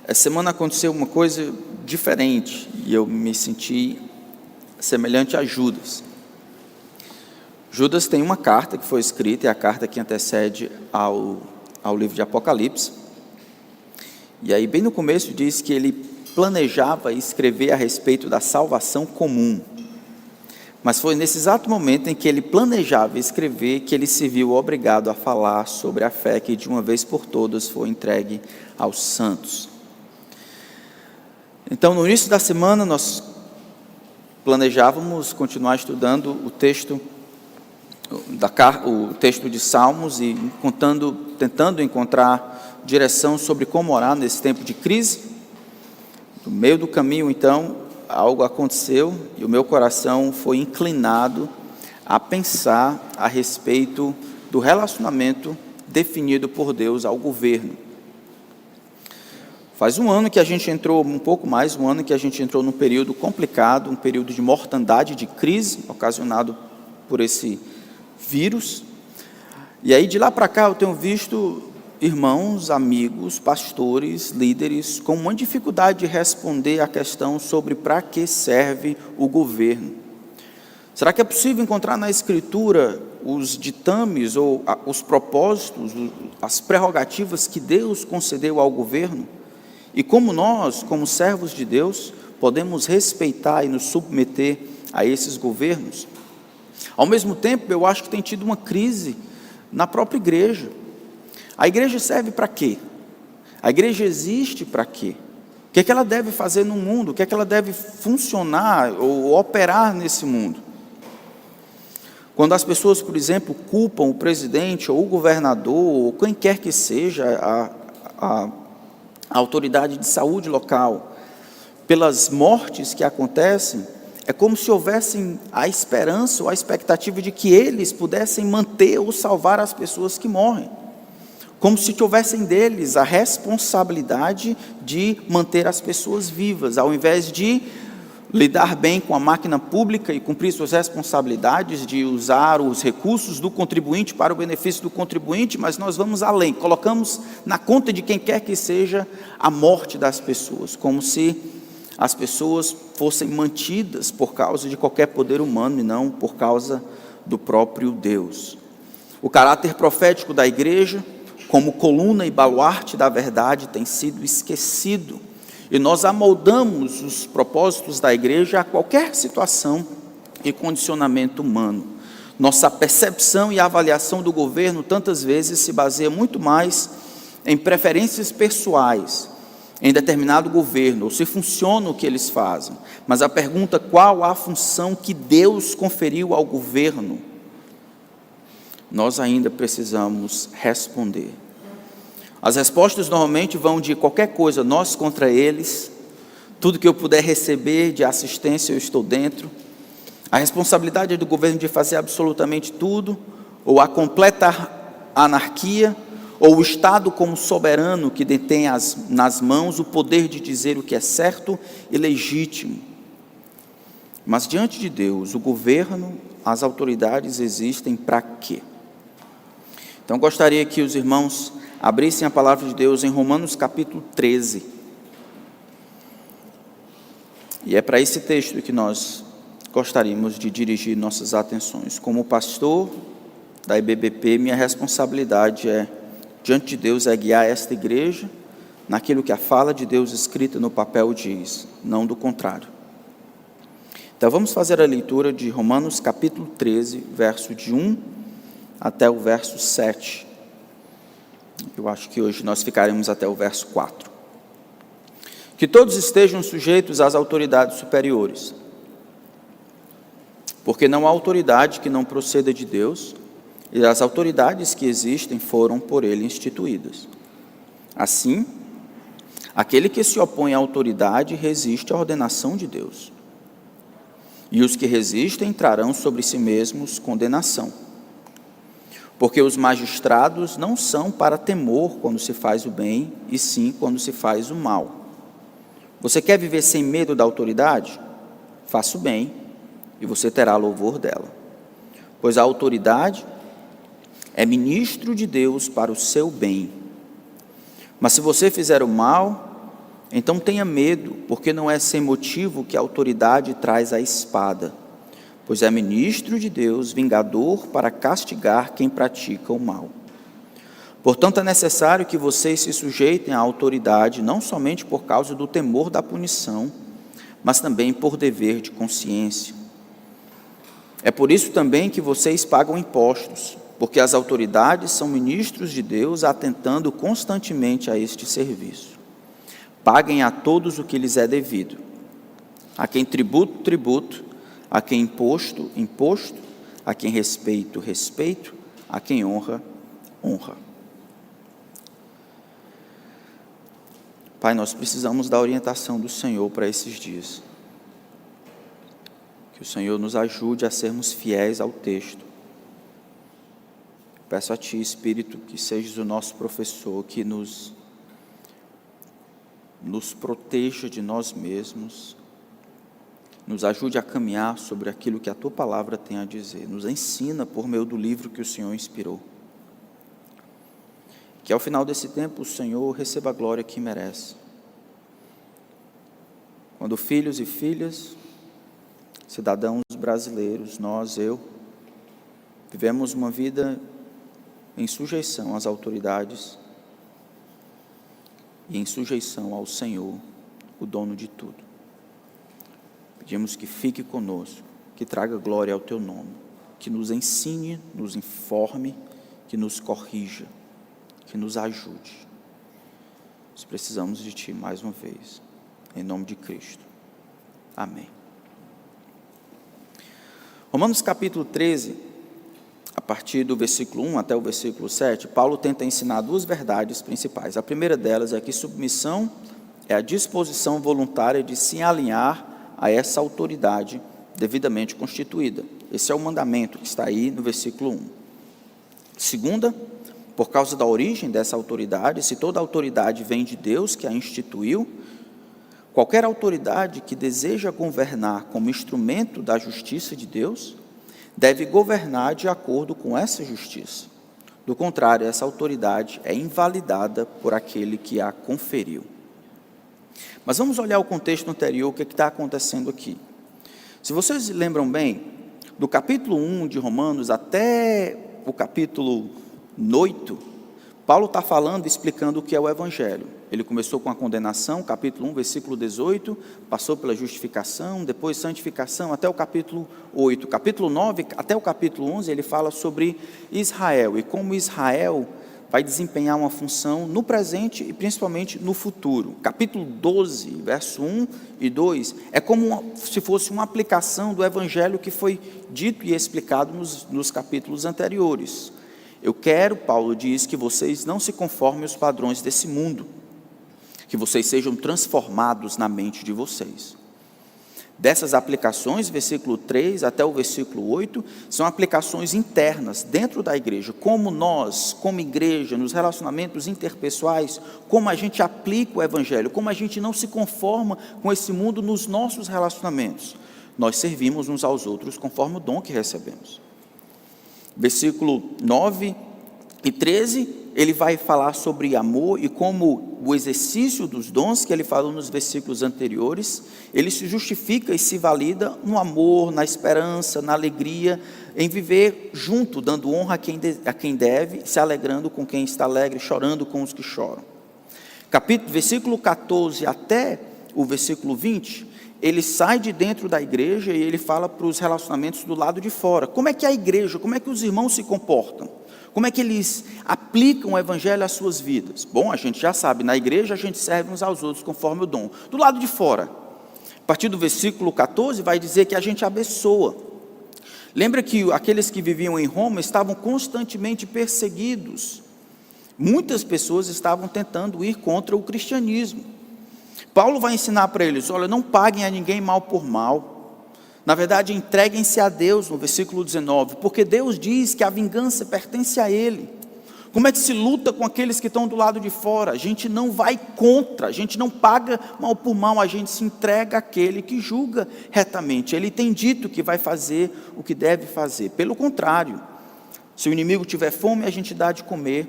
Essa semana aconteceu uma coisa diferente e eu me senti semelhante a Judas. Judas tem uma carta que foi escrita, é a carta que antecede ao livro de Apocalipse. E aí, bem no começo, diz que ele planejava escrever a respeito da salvação comum. Mas foi nesse exato momento em que ele planejava escrever que ele se viu obrigado a falar sobre a fé que de uma vez por todas foi entregue aos santos. Então, no início da semana, nós planejávamos continuar estudando o texto de Salmos e tentando encontrar direção sobre como orar nesse tempo de crise. No meio do caminho, então, algo aconteceu e o meu coração foi inclinado a pensar a respeito do relacionamento definido por Deus ao governo. Faz um ano que a gente entrou, um pouco mais, um ano que a gente entrou num período complicado, um período de mortandade, de crise, ocasionado por esse vírus. E aí de lá para cá eu tenho visto irmãos, amigos, pastores, líderes com uma dificuldade de responder à questão sobre para que serve o governo. Será que é possível encontrar na Escritura os ditames ou os propósitos, as prerrogativas que Deus concedeu ao governo? E como nós, como servos de Deus, podemos respeitar e nos submeter a esses governos? Ao mesmo tempo, eu acho que tem tido uma crise na própria igreja. A igreja serve para quê? A igreja existe para quê? O que é que ela deve fazer no mundo? O que é que ela deve funcionar ou operar nesse mundo? Quando as pessoas, por exemplo, culpam o presidente ou o governador, ou quem quer que seja a autoridade de saúde local, pelas mortes que acontecem, é como se houvesse a esperança ou a expectativa de que eles pudessem manter ou salvar as pessoas que morrem. Como se tivessem deles a responsabilidade de manter as pessoas vivas, ao invés de lidar bem com a máquina pública e cumprir suas responsabilidades de usar os recursos do contribuinte para o benefício do contribuinte, mas nós vamos além, colocamos na conta de quem quer que seja a morte das pessoas, como se as pessoas fossem mantidas por causa de qualquer poder humano e não por causa do próprio Deus. O caráter profético da igreja, como coluna e baluarte da verdade, tem sido esquecido. E nós amoldamos os propósitos da igreja a qualquer situação e condicionamento humano. Nossa percepção e avaliação do governo tantas vezes se baseia muito mais em preferências pessoais, em determinado governo, ou se funciona o que eles fazem. Mas a pergunta, qual a função que Deus conferiu ao governo? Nós ainda precisamos responder. As respostas normalmente vão de qualquer coisa, nós contra eles, tudo que eu puder receber de assistência eu estou dentro, a responsabilidade é do governo de fazer absolutamente tudo, ou a completa anarquia, ou o Estado como soberano que detém nas mãos o poder de dizer o que é certo e legítimo. Mas diante de Deus, o governo, as autoridades existem para quê? Então gostaria que os irmãos abrissem a palavra de Deus em Romanos capítulo 13. E é para esse texto que nós gostaríamos de dirigir nossas atenções. Como pastor da IBBP, minha responsabilidade diante de Deus, é guiar esta igreja naquilo que a fala de Deus escrita no papel diz, não do contrário. Então vamos fazer a leitura de Romanos capítulo 13, verso de 1 até o verso 7. Eu acho que hoje nós ficaremos até o verso 4. Que todos estejam sujeitos às autoridades superiores, porque não há autoridade que não proceda de Deus, e as autoridades que existem foram por ele instituídas. Assim, aquele que se opõe à autoridade resiste à ordenação de Deus, e os que resistem trarão sobre si mesmos condenação. Porque os magistrados não são para temor quando se faz o bem, e sim quando se faz o mal. Você quer viver sem medo da autoridade? Faça o bem, e você terá louvor dela. Pois a autoridade é ministro de Deus para o seu bem. Mas se você fizer o mal, Então tenha medo, porque não é sem motivo que a autoridade traz a espada, pois é ministro de Deus, vingador para castigar quem pratica o mal. Portanto, é necessário que vocês se sujeitem à autoridade, não somente por causa do temor da punição, mas também por dever de consciência. É por isso também que vocês pagam impostos, porque as autoridades são ministros de Deus, atentando constantemente a este serviço. Paguem a todos o que lhes é devido. A quem tributo, tributo. A quem imposto, imposto. A quem respeito, respeito. A quem honra, honra. Pai, nós precisamos da orientação do Senhor para esses dias. Que o Senhor nos ajude a sermos fiéis ao texto. Peço a Ti, Espírito, que sejas o nosso professor, que nos proteja de nós mesmos, nos ajude a caminhar sobre aquilo que a Tua palavra tem a dizer, nos ensina por meio do livro que o Senhor inspirou. Que ao final desse tempo o Senhor receba a glória que merece. Quando filhos e filhas, cidadãos brasileiros, nós, vivemos uma vida em sujeição às autoridades e em sujeição ao Senhor, o dono de tudo. Pedimos que fique conosco, que traga glória ao Teu nome, que nos ensine, nos informe, que nos corrija, que nos ajude. Nós precisamos de Ti mais uma vez, em nome de Cristo. Amém. Romanos capítulo 13, a partir do versículo 1 até o versículo 7, Paulo tenta ensinar duas verdades principais. A primeira delas é que submissão é a disposição voluntária de se alinhar a essa autoridade devidamente constituída. Esse é o mandamento que está aí no versículo 1. Segunda, por causa da origem dessa autoridade, se toda autoridade vem de Deus, que a instituiu, qualquer autoridade que deseja governar como instrumento da justiça de Deus, deve governar de acordo com essa justiça. Do contrário, essa autoridade é invalidada por aquele que a conferiu. Mas vamos olhar o contexto anterior, o que está acontecendo aqui. Se vocês lembram bem, do capítulo 1 de Romanos até o capítulo 8, Paulo está falando, explicando o que é o Evangelho. Ele começou com a condenação, capítulo 1, versículo 18, passou pela justificação, depois santificação, até o capítulo 8. Capítulo 9, até o capítulo 11, ele fala sobre Israel, e como Israel vai desempenhar uma função no presente e principalmente no futuro. Capítulo 12, verso 1 e 2, é como se fosse uma aplicação do Evangelho que foi dito e explicado nos capítulos anteriores. Eu quero, Paulo diz, que vocês não se conformem aos padrões desse mundo, que vocês sejam transformados na mente de vocês. Dessas aplicações, versículo 3 até o versículo 8, são aplicações internas dentro da igreja, como nós, como igreja, nos relacionamentos interpessoais, como a gente aplica o Evangelho, como a gente não se conforma com esse mundo nos nossos relacionamentos. Nós servimos uns aos outros conforme o dom que recebemos. Versículo 9 e 13, ele vai falar sobre amor e como o exercício dos dons que ele falou nos versículos anteriores, ele se justifica e se valida no amor, na esperança, na alegria, em viver junto, dando honra a quem deve, se alegrando com quem está alegre, chorando com os que choram. Versículo 14 até o versículo 20, ele sai de dentro da igreja e ele fala para os relacionamentos do lado de fora. Como é que a igreja, como é que os irmãos se comportam? Como é que eles aplicam o Evangelho às suas vidas? Bom, a gente já sabe, na igreja a gente serve uns aos outros conforme o dom. Do lado de fora, a partir do versículo 14, vai dizer que a gente abençoa. Lembra que aqueles que viviam em Roma estavam constantemente perseguidos. Muitas pessoas estavam tentando ir contra o cristianismo. Paulo vai ensinar para eles, olha, não paguem a ninguém mal por mal. Na verdade, entreguem-se a Deus, no versículo 19, porque Deus diz que a vingança pertence a Ele. Como é que se luta com aqueles que estão do lado de fora? A gente não vai contra, a gente não paga mal por mal, a gente se entrega àquele que julga retamente. Ele tem dito que vai fazer o que deve fazer. Pelo contrário, se o inimigo tiver fome, a gente dá de comer.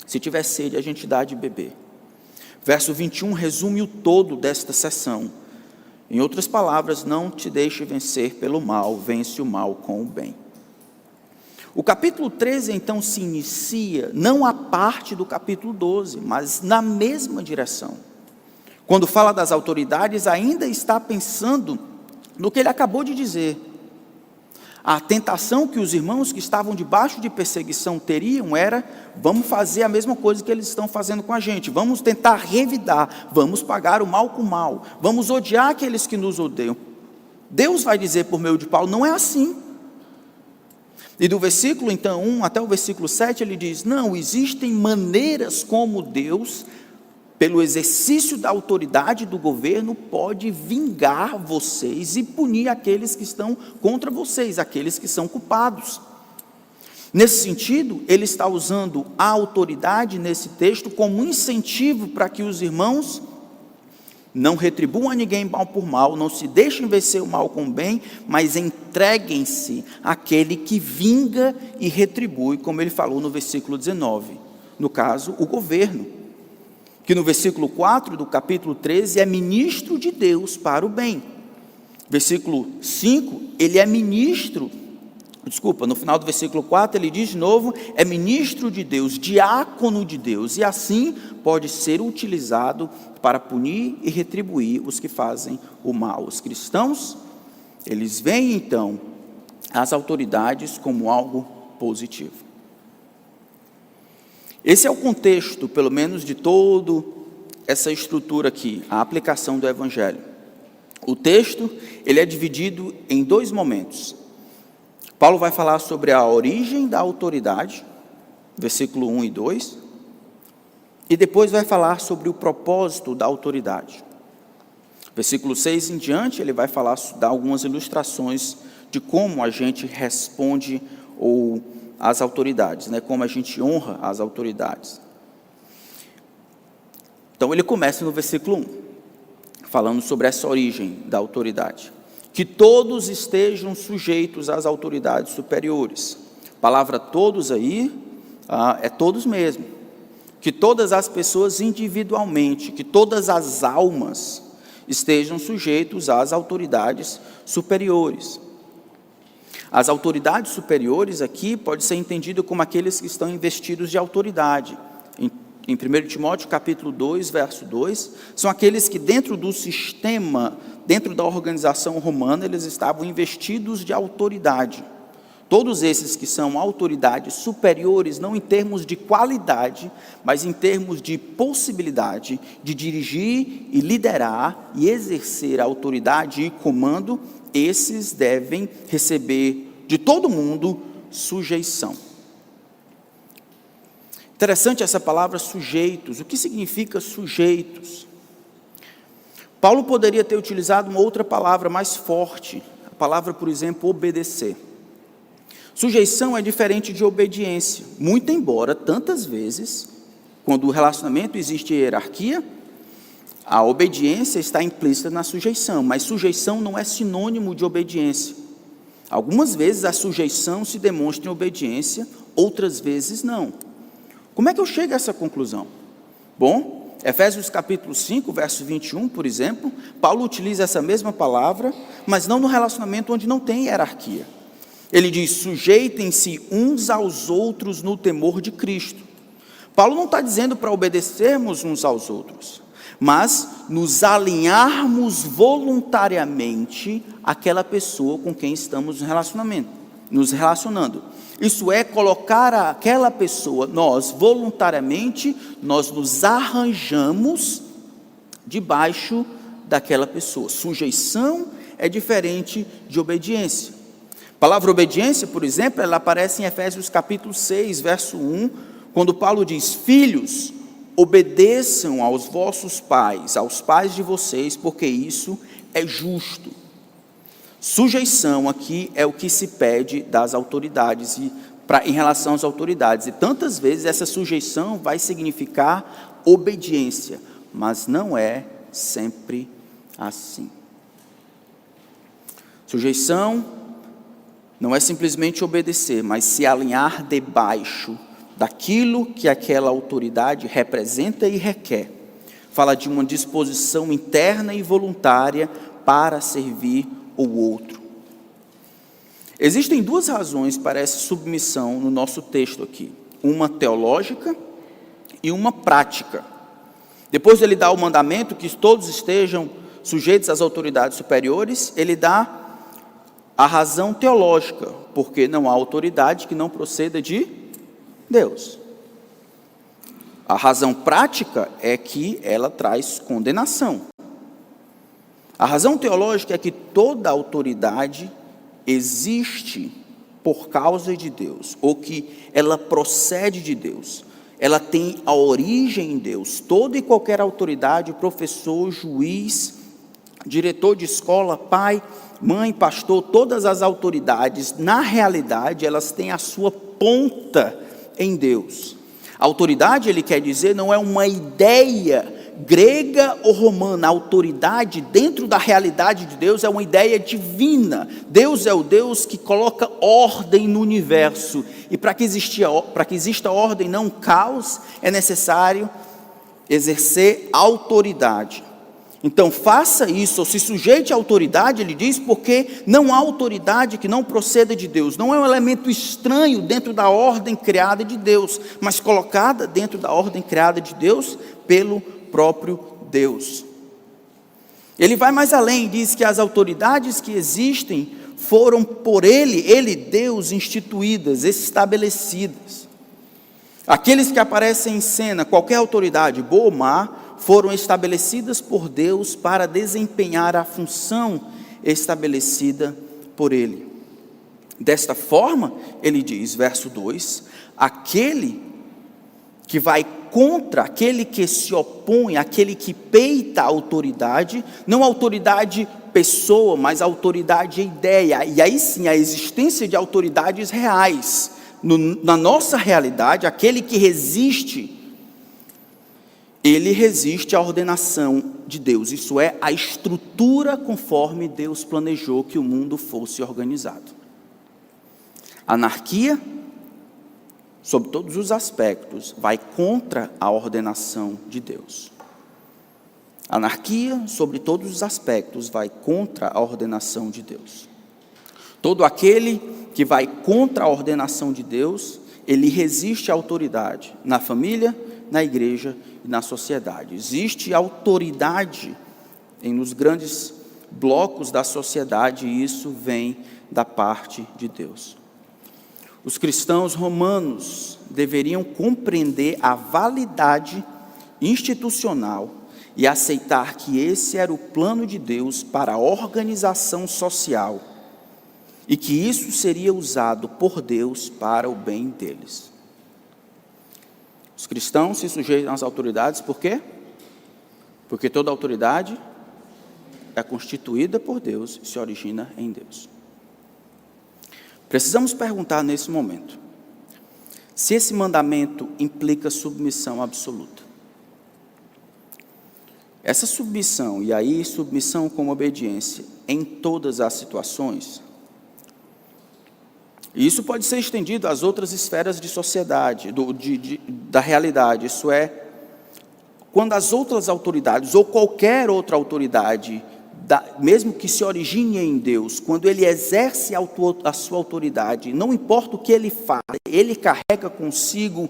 Se tiver sede, a gente dá de beber. Verso 21 resume o todo desta sessão. Em outras palavras, não te deixe vencer pelo mal, vence o mal com o bem. O capítulo 13, então, se inicia, não à parte do capítulo 12, mas na mesma direção. Quando fala das autoridades, ainda está pensando no que ele acabou de dizer. A tentação que os irmãos que estavam debaixo de perseguição teriam era: vamos fazer a mesma coisa que eles estão fazendo com a gente, vamos tentar revidar, vamos pagar o mal com o mal, vamos odiar aqueles que nos odeiam. Deus vai dizer por meio de Paulo: não é assim. E do versículo então 1 até o versículo 7 ele diz: não, existem maneiras como Deus, pelo exercício da autoridade do governo, pode vingar vocês e punir aqueles que estão contra vocês, aqueles que são culpados. Nesse sentido, ele está usando a autoridade nesse texto como um incentivo para que os irmãos não retribuam a ninguém mal por mal, não se deixem vencer o mal com o bem, mas entreguem-se àquele que vinga e retribui, como ele falou no versículo 19, no caso, o governo, que no versículo 4 do capítulo 13 é ministro de Deus para o bem. Versículo 5, ele é ministro, no final do versículo 4 ele diz de novo, é ministro de Deus, diácono de Deus, e assim pode ser utilizado para punir e retribuir os que fazem o mal. Os cristãos, eles veem então as autoridades como algo positivo. Esse é o contexto, pelo menos, de toda essa estrutura aqui, a aplicação do Evangelho. O texto, ele é dividido em dois momentos. Paulo vai falar sobre a origem da autoridade, versículo 1 e 2, e depois vai falar sobre o propósito da autoridade. Versículo 6 em diante, ele vai falar, dar algumas ilustrações de como a gente responde às autoridades, como a gente honra as autoridades. Então ele começa no versículo 1, falando sobre essa origem da autoridade. Que todos estejam sujeitos às autoridades superiores. A palavra todos aí, é todos mesmo. Que todas as pessoas individualmente, que todas as almas estejam sujeitos às autoridades superiores. As autoridades superiores aqui pode ser entendido como aqueles que estão investidos de autoridade. Em 1 Timóteo capítulo 2, verso 2, são aqueles que dentro do sistema, dentro da organização romana, eles estavam investidos de autoridade. Todos esses que são autoridades superiores, não em termos de qualidade, mas em termos de possibilidade de dirigir e liderar e exercer a autoridade e comando, esses devem receber de todo mundo sujeição. Interessante essa palavra sujeitos. O que significa sujeitos? Paulo poderia ter utilizado uma outra palavra mais forte, a palavra, por exemplo, obedecer. Sujeição é diferente de obediência, muito embora tantas vezes, quando o relacionamento existe hierarquia, a obediência está implícita na sujeição, mas sujeição não é sinônimo de obediência. Algumas vezes a sujeição se demonstra em obediência, outras vezes não. Como é que eu chego a essa conclusão? Bom, Efésios capítulo 5, verso 21, por exemplo, Paulo utiliza essa mesma palavra, mas não no relacionamento onde não tem hierarquia. Ele diz: sujeitem-se uns aos outros no temor de Cristo. Paulo não está dizendo para obedecermos uns aos outros, mas nos alinharmos voluntariamente àquela pessoa com quem estamos nos relacionando. Isso é colocar aquela pessoa, nós voluntariamente, nós nos arranjamos debaixo daquela pessoa. Sujeição é diferente de obediência. A palavra obediência, por exemplo, ela aparece em Efésios capítulo 6, verso 1, quando Paulo diz: filhos, obedeçam aos vossos pais, aos pais de vocês, porque isso é justo. Sujeição aqui é o que se pede das autoridades em relação às autoridades. E tantas vezes essa sujeição vai significar obediência, mas não é sempre assim. Sujeição não é simplesmente obedecer, mas se alinhar debaixo daquilo que aquela autoridade representa e requer. Fala de uma disposição interna e voluntária para servir o outro. Existem duas razões para essa submissão no nosso texto aqui. Uma teológica e uma prática. Depois ele dá o mandamento que todos estejam sujeitos às autoridades superiores, ele dá a razão teológica, porque não há autoridade que não proceda de Deus. A razão prática é que ela traz condenação. A razão teológica é que toda autoridade existe por causa de Deus, ou que ela procede de Deus. Ela tem a origem em Deus. Toda e qualquer autoridade, professor, juiz, diretor de escola, pai, mãe, pastor, todas as autoridades, na realidade, elas têm a sua ponta em Deus. A autoridade, ele quer dizer, não é uma ideia grega ou romana. A autoridade dentro da realidade de Deus é uma ideia divina. Deus é o Deus que coloca ordem no universo. E para que exista ordem, não caos, é necessário exercer autoridade. Então faça isso, ou se sujeite à autoridade, ele diz, porque não há autoridade que não proceda de Deus. Não é um elemento estranho dentro da ordem criada de Deus, mas colocada dentro da ordem criada de Deus pelo próprio Deus. Ele vai mais além, diz que as autoridades que existem foram por ele, Deus, instituídas, estabelecidas. Aqueles que aparecem em cena, qualquer autoridade, boa ou má, foram estabelecidas por Deus para desempenhar a função estabelecida por Ele. Desta forma, ele diz, verso 2, aquele que vai contra, aquele que se opõe, aquele que peita a autoridade, não a autoridade pessoa, mas a autoridade ideia, e aí sim a existência de autoridades reais, na nossa realidade, aquele que resiste, ele resiste à ordenação de Deus, isso é, a estrutura conforme Deus planejou que o mundo fosse organizado. Anarquia, sob todos os aspectos, vai contra a ordenação de Deus. Anarquia, sobre todos os aspectos, vai contra a ordenação de Deus. Todo aquele que vai contra a ordenação de Deus, ele resiste à autoridade, na família, na igreja e na sociedade. Existe autoridade nos grandes blocos da sociedade e isso vem da parte de Deus. Os cristãos romanos deveriam compreender a validade institucional e aceitar que esse era o plano de Deus para a organização social e que isso seria usado por Deus para o bem deles. Os cristãos se sujeitam às autoridades por quê? Porque toda autoridade é constituída por Deus e se origina em Deus. Precisamos perguntar nesse momento, se esse mandamento implica submissão absoluta. Essa submissão, e aí submissão com obediência, em todas as situações, e isso pode ser estendido às outras esferas de sociedade, da realidade, isso é, quando as outras autoridades, ou qualquer outra autoridade, mesmo que se origine em Deus, quando ele exerce a sua autoridade, não importa o que ele faz, ele carrega consigo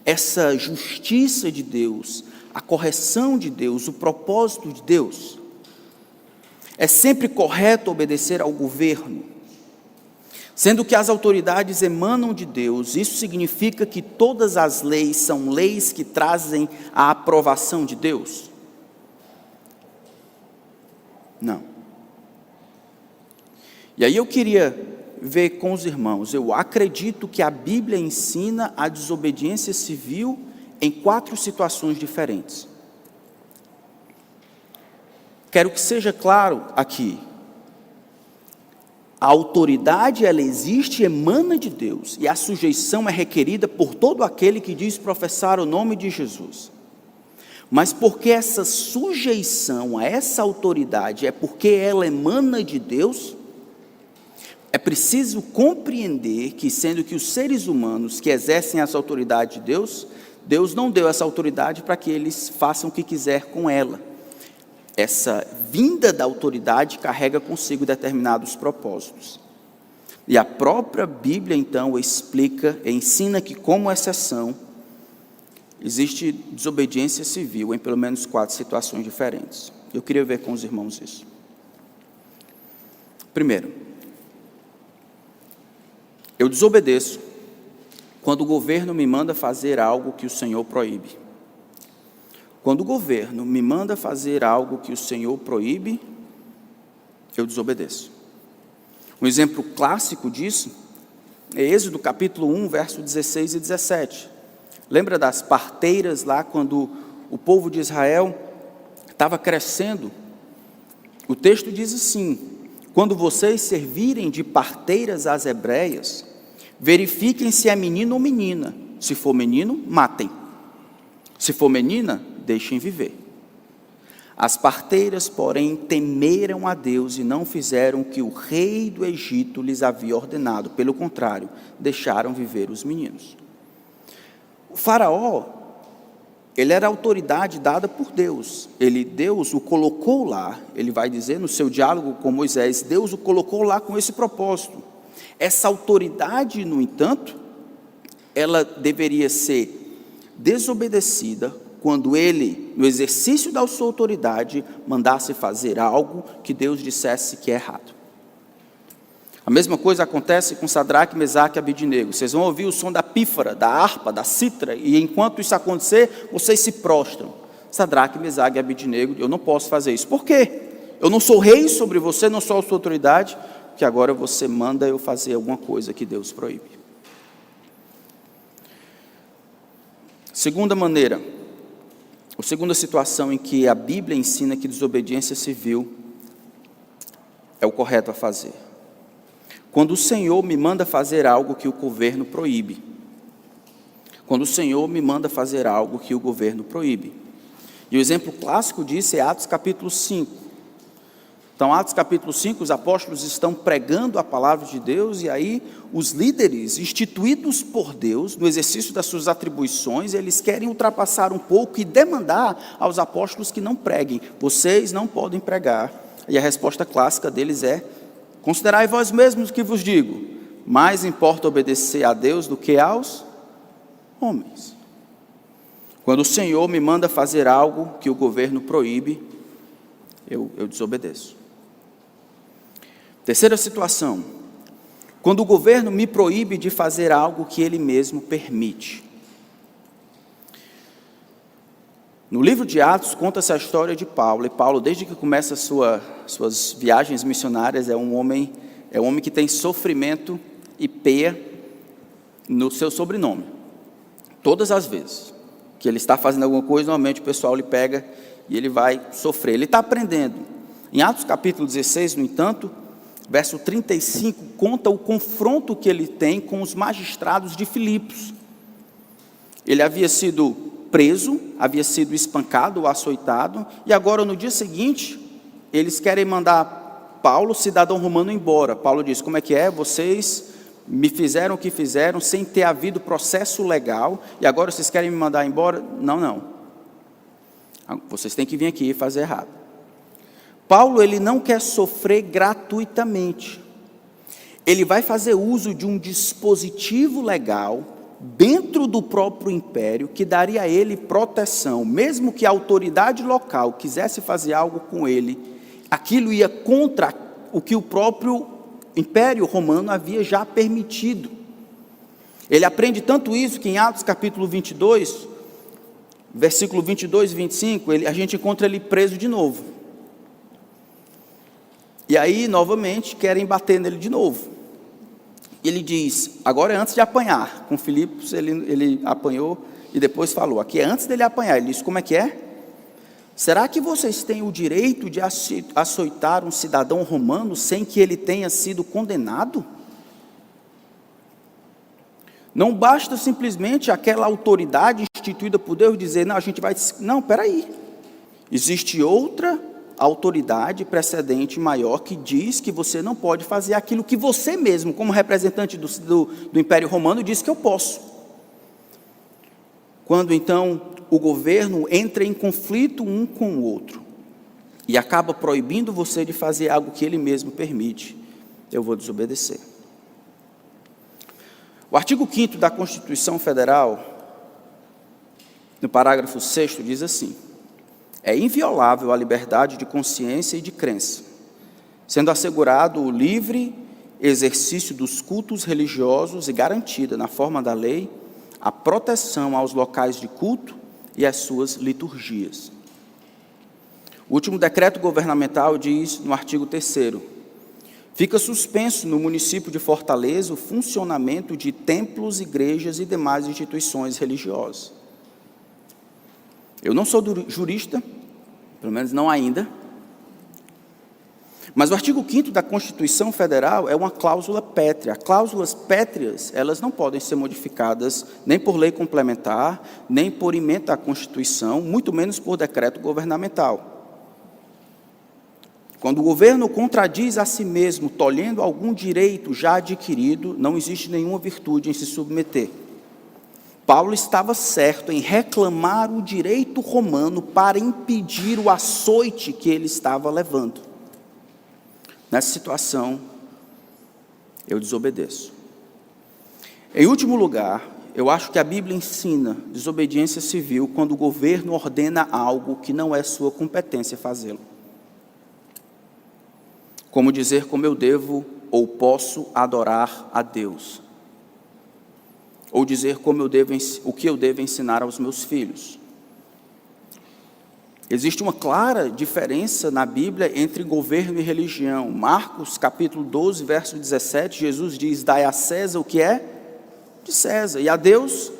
essa justiça de Deus, a correção de Deus, o propósito de Deus. É sempre correto obedecer ao governo, sendo que as autoridades emanam de Deus. Isso significa que todas as leis são leis que trazem a aprovação de Deus? Não. E aí eu queria ver com os irmãos, eu acredito que a Bíblia ensina a desobediência civil em 4 situações diferentes. Quero que seja claro aqui, a autoridade, ela existe e emana de Deus, e a sujeição é requerida por todo aquele que diz professar o nome de Jesus. Mas porque essa sujeição a essa autoridade é porque ela emana de Deus, é preciso compreender que, sendo que os seres humanos que exercem essa autoridade de Deus, Deus não deu essa autoridade para que eles façam o que quiser com ela. Essa vinda da autoridade carrega consigo determinados propósitos. E a própria Bíblia, então, explica e ensina que, como exceção, existe desobediência civil em pelo menos 4 situações diferentes. Eu queria ver com os irmãos isso. Primeiro, eu desobedeço quando o governo me manda fazer algo que o Senhor proíbe. Quando o governo me manda fazer algo que o Senhor proíbe, eu desobedeço. Um exemplo clássico disso é Êxodo capítulo 1, verso 16 e 17. Lembra das parteiras lá, quando o povo de Israel estava crescendo? O texto diz assim: quando vocês servirem de parteiras às hebreias, verifiquem se é menino ou menina. Se for menino, matem. Se for menina, deixem viver. As parteiras, porém, temeram a Deus e não fizeram o que o rei do Egito lhes havia ordenado. Pelo contrário, deixaram viver os meninos. O faraó, ele era a autoridade dada por Deus. Deus o colocou lá, ele vai dizer no seu diálogo com Moisés, Deus o colocou lá com esse propósito. Essa autoridade, no entanto, ela deveria ser desobedecida quando ele, no exercício da sua autoridade, mandasse fazer algo que Deus dissesse que é errado. A mesma coisa acontece com Sadraque, Mesaque e Abidnego. Vocês vão ouvir o som da pífara, da harpa, da cítara, e enquanto isso acontecer, vocês se prostram. Sadraque, Mesaque e Abidnego, eu não posso fazer isso. Por quê? Eu não sou rei sobre você, não sou a sua autoridade, que agora você manda eu fazer alguma coisa que Deus proíbe. Segunda maneira, ou segunda situação em que a Bíblia ensina que desobediência civil é o correto a fazer. Quando o Senhor me manda fazer algo que o governo proíbe. Quando o Senhor me manda fazer algo que o governo proíbe. E o exemplo clássico disso é Atos capítulo 5. Então, Atos capítulo 5, os apóstolos estão pregando a palavra de Deus, e aí os líderes instituídos por Deus, no exercício das suas atribuições, eles querem ultrapassar um pouco e demandar aos apóstolos que não preguem. Vocês não podem pregar. E a resposta clássica deles é: considerai vós mesmos que vos digo, mais importa obedecer a Deus do que aos homens. Quando o Senhor me manda fazer algo que o governo proíbe, eu desobedeço. Terceira situação, quando o governo me proíbe de fazer algo que ele mesmo permite. No livro de Atos, conta-se a história de Paulo, e Paulo, desde que começa suas viagens missionárias, é um homem que tem sofrimento e peia no seu sobrenome. Todas as vezes que ele está fazendo alguma coisa, normalmente o pessoal lhe pega e ele vai sofrer. Ele está aprendendo. Em Atos capítulo 16, no entanto, verso 35, conta o confronto que ele tem com os magistrados de Filipos. Ele havia sido preso, havia sido espancado ou açoitado, e agora no dia seguinte, eles querem mandar Paulo, cidadão romano, embora. Paulo diz: como é que é? Vocês me fizeram o que fizeram sem ter havido processo legal, e agora vocês querem me mandar embora? Não. Vocês têm que vir aqui e fazer errado. Paulo, ele não quer sofrer gratuitamente. Ele vai fazer uso de um dispositivo legal dentro do próprio império que daria a ele proteção. Mesmo que a autoridade local quisesse fazer algo com ele, aquilo ia contra o que o próprio império romano havia já permitido. Ele aprende tanto isso que em Atos capítulo 22, versículo 22 e 25, a gente encontra ele preso de novo. E aí, novamente, querem bater nele de novo. Ele diz, agora é antes de apanhar. Com Filipos ele apanhou e depois falou. Aqui é antes dele apanhar. Ele diz, como é que é? Será que vocês têm o direito de açoitar um cidadão romano sem que ele tenha sido condenado? Não basta simplesmente aquela autoridade instituída por Deus dizer, não, a gente vai... Não, peraí. Existe outra autoridade precedente maior que diz que você não pode fazer aquilo que você mesmo, como representante do Império Romano, diz que eu posso. quando então o governo entra em conflito um com o outro e acaba proibindo você de fazer algo que ele mesmo permite, eu vou desobedecer. O artigo 5º da Constituição Federal, no parágrafo 6º, diz assim: é inviolável a liberdade de consciência e de crença, sendo assegurado o livre exercício dos cultos religiosos e garantida, na forma da lei, a proteção aos locais de culto e às suas liturgias. O último decreto governamental diz, no artigo 3º, fica suspenso no município de Fortaleza o funcionamento de templos, igrejas e demais instituições religiosas. Eu não sou jurista, pelo menos não ainda, mas o artigo 5º da Constituição Federal é uma cláusula pétrea. Cláusulas pétreas, elas não podem ser modificadas nem por lei complementar, nem por emenda à Constituição, muito menos por decreto governamental. Quando o governo contradiz a si mesmo, tolhendo algum direito já adquirido, não existe nenhuma virtude em se submeter. Paulo estava certo em reclamar o direito romano para impedir o açoite que ele estava levando. Nessa situação, eu desobedeço. Em último lugar, eu acho que a Bíblia ensina desobediência civil quando o governo ordena algo que não é sua competência fazê-lo. Como dizer como eu devo ou posso adorar a Deus. Ou dizer o que eu devo ensinar aos meus filhos. Existe uma clara diferença na Bíblia entre governo e religião. Marcos, capítulo 12, verso 17, Jesus diz: dai a César o que é de César, e a Deus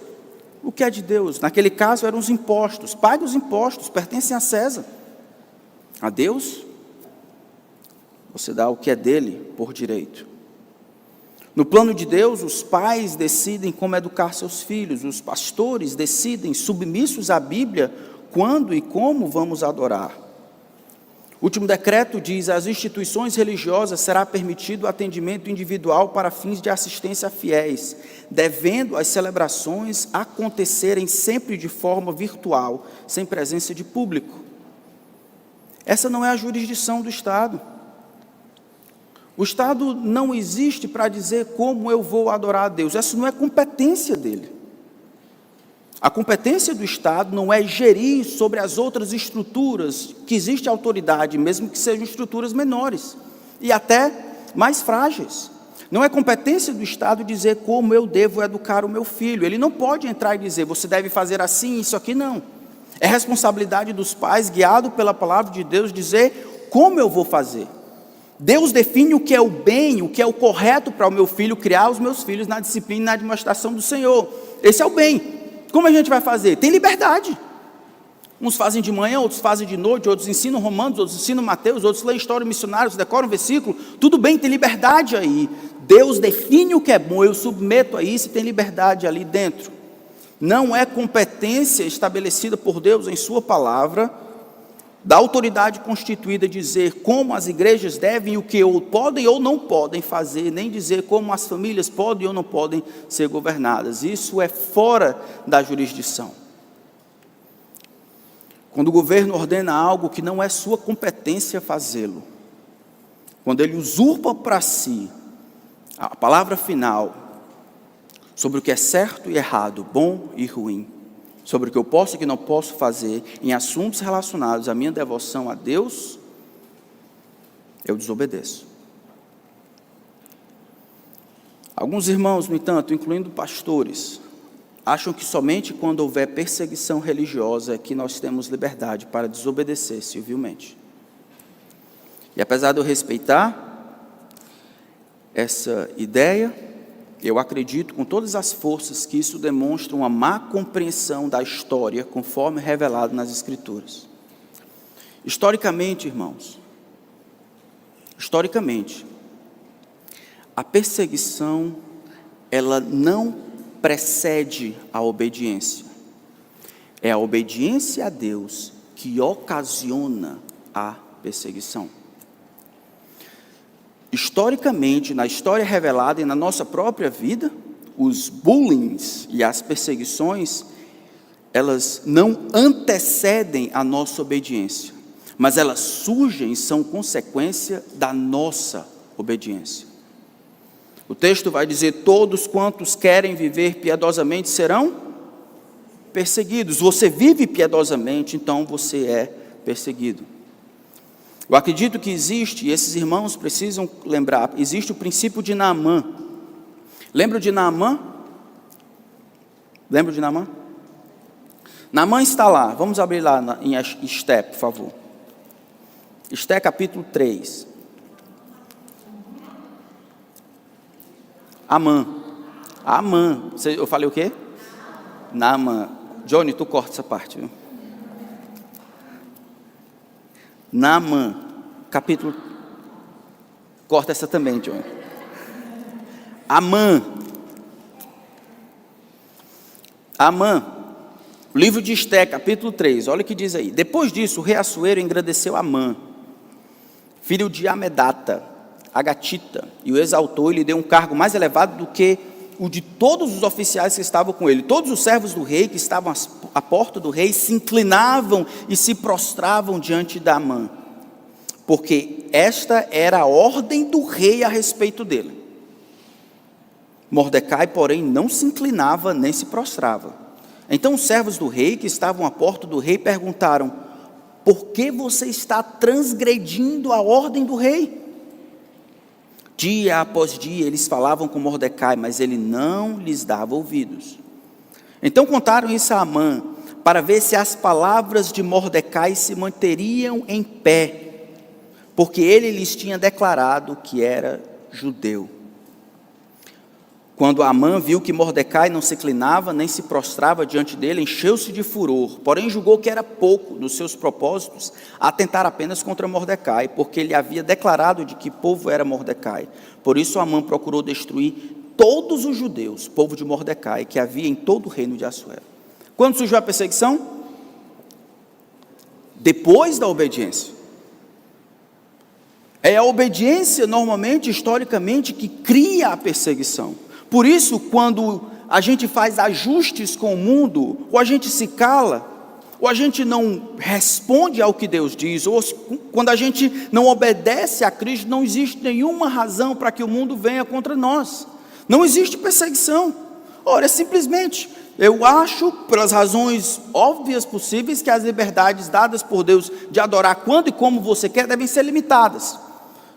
o que é de Deus. Naquele caso eram os impostos. Pague os impostos, pertencem a César. A Deus, você dá o que é dele por direito. No plano de Deus, os pais decidem como educar seus filhos, os pastores decidem, submissos à Bíblia, quando e como vamos adorar. O último decreto diz: às instituições religiosas será permitido o atendimento individual para fins de assistência a fiéis, devendo as celebrações acontecerem sempre de forma virtual, sem presença de público. Essa não é a jurisdição do Estado. O Estado não existe para dizer como eu vou adorar a Deus. Essa não é competência dele. A competência do Estado não é gerir sobre as outras estruturas que existe autoridade, mesmo que sejam estruturas menores e até mais frágeis. Não é competência do Estado dizer como eu devo educar o meu filho. Ele não pode entrar e dizer, você deve fazer assim, isso aqui, não. É responsabilidade dos pais, guiado pela palavra de Deus, dizer como eu vou fazer. Deus define o que é o bem, o que é o correto para o meu filho, criar os meus filhos na disciplina e na demonstração do Senhor. Esse é o bem. Como a gente vai fazer? Tem liberdade. Uns fazem de manhã, outros fazem de noite, outros ensinam Romanos, outros ensinam Mateus, outros leem história missionária, decoram um versículo. Tudo bem, tem liberdade aí. Deus define o que é bom, eu submeto a isso e tem liberdade ali dentro. Não é competência estabelecida por Deus em sua palavra, da autoridade constituída dizer como as igrejas devem, o que ou podem ou não podem fazer, nem dizer como as famílias podem ou não podem ser governadas. Isso é fora da jurisdição. Quando o governo ordena algo que não é sua competência fazê-lo, quando ele usurpa para si a palavra final sobre o que é certo e errado, bom e ruim, sobre o que eu posso e o que não posso fazer, em assuntos relacionados à minha devoção a Deus, eu desobedeço. Alguns irmãos, no entanto, incluindo pastores, acham que somente quando houver perseguição religiosa é que nós temos liberdade para desobedecer civilmente. E apesar de eu respeitar essa ideia, eu acredito com todas as forças que isso demonstra uma má compreensão da história, conforme revelado nas Escrituras. Historicamente, irmãos, a perseguição, ela não precede a obediência. É a obediência a Deus que ocasiona a perseguição. Historicamente, na história revelada e na nossa própria vida, os bullying e as perseguições, elas não antecedem a nossa obediência, mas elas surgem e são consequência da nossa obediência. O texto vai dizer: todos quantos querem viver piedosamente serão perseguidos. Você vive piedosamente, então você é perseguido. Eu acredito que existe, e esses irmãos precisam lembrar, existe o princípio de Naamã. Lembra de Naamã? Lembra de Naamã? Naamã está lá, vamos abrir lá em Esté, por favor. Esté capítulo 3. Amã. Eu falei o quê? Naamã. Johnny, tu corta essa parte, viu? Naamã, capítulo... Corta essa também, Johnny. Amã, o livro de Esté, capítulo 3, olha o que diz aí. Depois disso, o rei Assuero engrandeceu Amã, filho de Amedata, Agatita, e o exaltou e lhe deu um cargo mais elevado do que o de todos os oficiais que estavam com ele. Todos os servos do rei que estavam à porta do rei se inclinavam e se prostravam diante de Amã, porque esta era a ordem do rei a respeito dele. Mordecai, porém, não se inclinava nem se prostrava. Então os servos do rei que estavam à porta do rei perguntaram: por que você está transgredindo a ordem do rei? Dia após dia eles falavam com Mordecai, mas ele não lhes dava ouvidos. Então contaram isso a Amã, para ver se as palavras de Mordecai se manteriam em pé, porque ele lhes tinha declarado que era judeu. Quando Amã viu que Mordecai não se inclinava nem se prostrava diante dele, encheu-se de furor, porém julgou que era pouco nos seus propósitos atentar apenas contra Mordecai, porque ele havia declarado de que povo era Mordecai. Por isso Amã procurou destruir todos os judeus, povo de Mordecai, que havia em todo o reino de Assuero. Quando surgiu a perseguição? Depois da obediência. É a obediência, normalmente, historicamente, que cria a perseguição. Por isso, quando a gente faz ajustes com o mundo, ou a gente se cala, ou a gente não responde ao que Deus diz, ou quando a gente não obedece a Cristo, não existe nenhuma razão para que o mundo venha contra nós. Não existe perseguição. Ora, é simplesmente, eu acho, pelas razões óbvias possíveis, que as liberdades dadas por Deus de adorar quando e como você quer devem ser limitadas.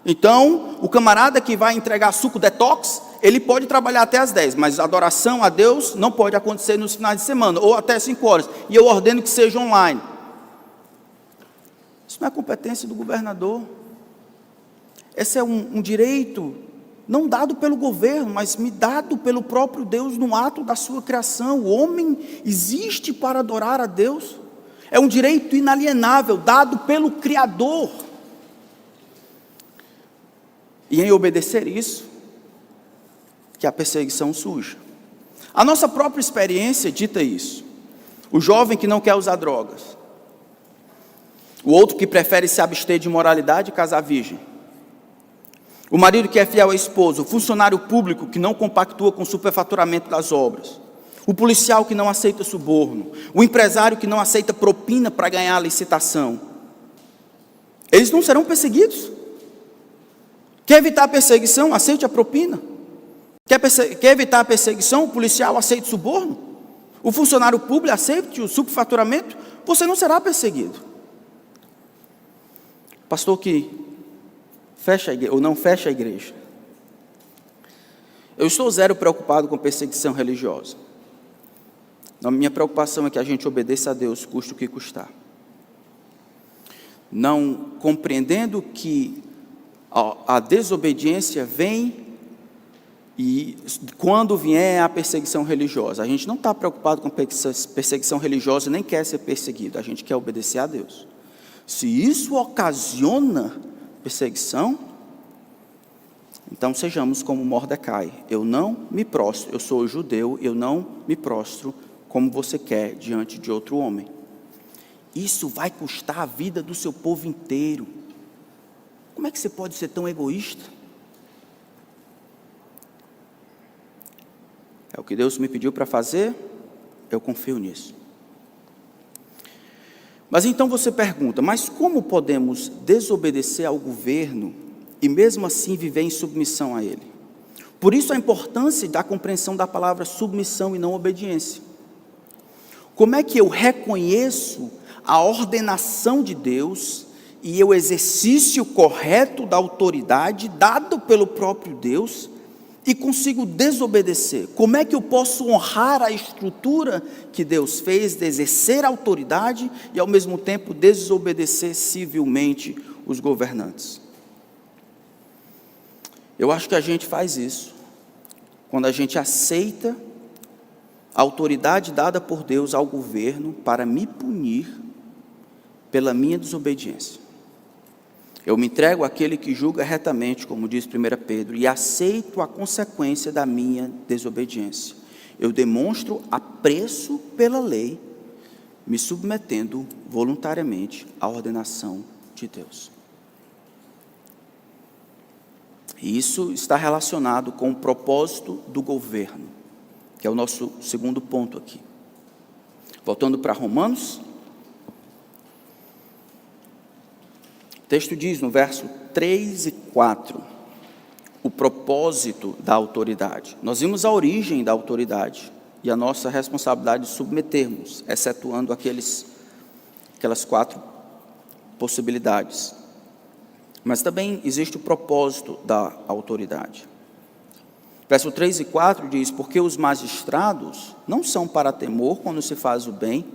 Então, o camarada que vai entregar suco detox, ele pode trabalhar até às 10, mas a adoração a Deus não pode acontecer nos finais de semana, ou até 5 horas, e eu ordeno que seja online. Isso não é competência do governador. Esse é um direito, não dado pelo governo, mas me dado pelo próprio Deus no ato da sua criação. O homem existe para adorar a Deus, é um direito inalienável, dado pelo Criador. E em obedecer isso, que a perseguição surge. A nossa própria experiência dita isso. O jovem que não quer usar drogas. O outro que prefere se abster de imoralidade e casar virgem. O marido que é fiel à esposa. O funcionário público que não compactua com o superfaturamento das obras. O policial que não aceita suborno. O empresário que não aceita propina para ganhar a licitação. Eles não serão perseguidos. Quer evitar a perseguição? Aceite a propina. Quer evitar a perseguição? O policial aceite suborno? O funcionário público aceite o superfaturamento? Você não será perseguido. Pastor que fecha a igreja, ou não fecha a igreja. Eu estou zero preocupado com perseguição religiosa. A minha preocupação é que a gente obedeça a Deus, custe o que custar. Não compreendendo que a desobediência vem e quando vier a perseguição religiosa, a gente não está preocupado com perseguição religiosa, nem quer ser perseguido, a gente quer obedecer a Deus. Se isso ocasiona perseguição, então sejamos como Mordecai. Eu não me prostro, eu sou judeu, eu não me prostro como você quer diante de outro homem. Isso vai custar a vida do seu povo inteiro. Como é que você pode ser tão egoísta? É o que Deus me pediu para fazer, eu confio nisso. Mas então você pergunta, mas como podemos desobedecer ao governo e mesmo assim viver em submissão a ele? Por isso a importância da compreensão da palavra submissão e não obediência. Como é que eu reconheço a ordenação de Deus e o exercício correto da autoridade dado pelo próprio Deus e consigo desobedecer? Como é que eu posso honrar a estrutura que Deus fez de exercer a autoridade e ao mesmo tempo desobedecer civilmente os governantes? Eu acho que a gente faz isso quando a gente aceita a autoridade dada por Deus ao governo para me punir pela minha desobediência. Eu me entrego àquele que julga retamente, como diz 1 Pedro, e aceito a consequência da minha desobediência. Eu demonstro apreço pela lei, me submetendo voluntariamente à ordenação de Deus. E isso está relacionado com o propósito do governo, que é o nosso segundo ponto aqui. Voltando para Romanos, o texto diz no verso 3 e 4, o propósito da autoridade. Nós vimos a origem da autoridade e a nossa responsabilidade de submetermos, excetuando aquelas 4 possibilidades. Mas também existe o propósito da autoridade. Verso 3 e 4 diz, porque os magistrados não são para temor quando se faz o bem,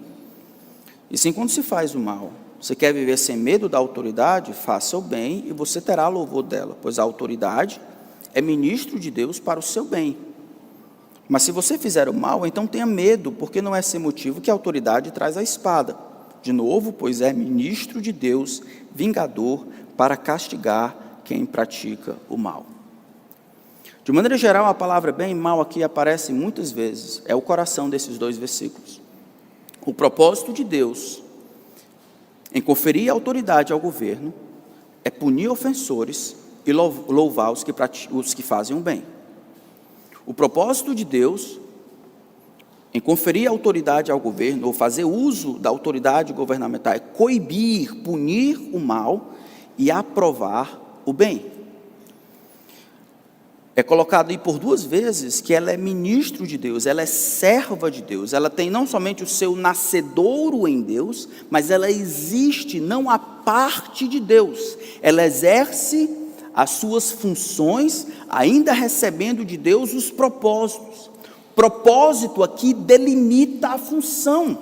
e sim quando se faz o mal. Você quer viver sem medo da autoridade? Faça o bem e você terá louvor dela, pois a autoridade é ministro de Deus para o seu bem. Mas se você fizer o mal, então tenha medo, porque não é sem motivo que a autoridade traz a espada. De novo, pois é ministro de Deus, vingador, para castigar quem pratica o mal. De maneira geral, a palavra bem e mal aqui aparece muitas vezes, é o coração desses 2 versículos. O propósito de Deus em conferir autoridade ao governo é punir ofensores e louvar os que fazem o bem. O propósito de Deus em conferir autoridade ao governo, ou fazer uso da autoridade governamental, é coibir, punir o mal e aprovar o bem. É colocado aí por 2 vezes que ela é ministro de Deus, ela é serva de Deus, ela tem não somente o seu nascedouro em Deus, mas ela existe não à parte de Deus, ela exerce as suas funções, ainda recebendo de Deus os propósitos. Propósito aqui delimita a função.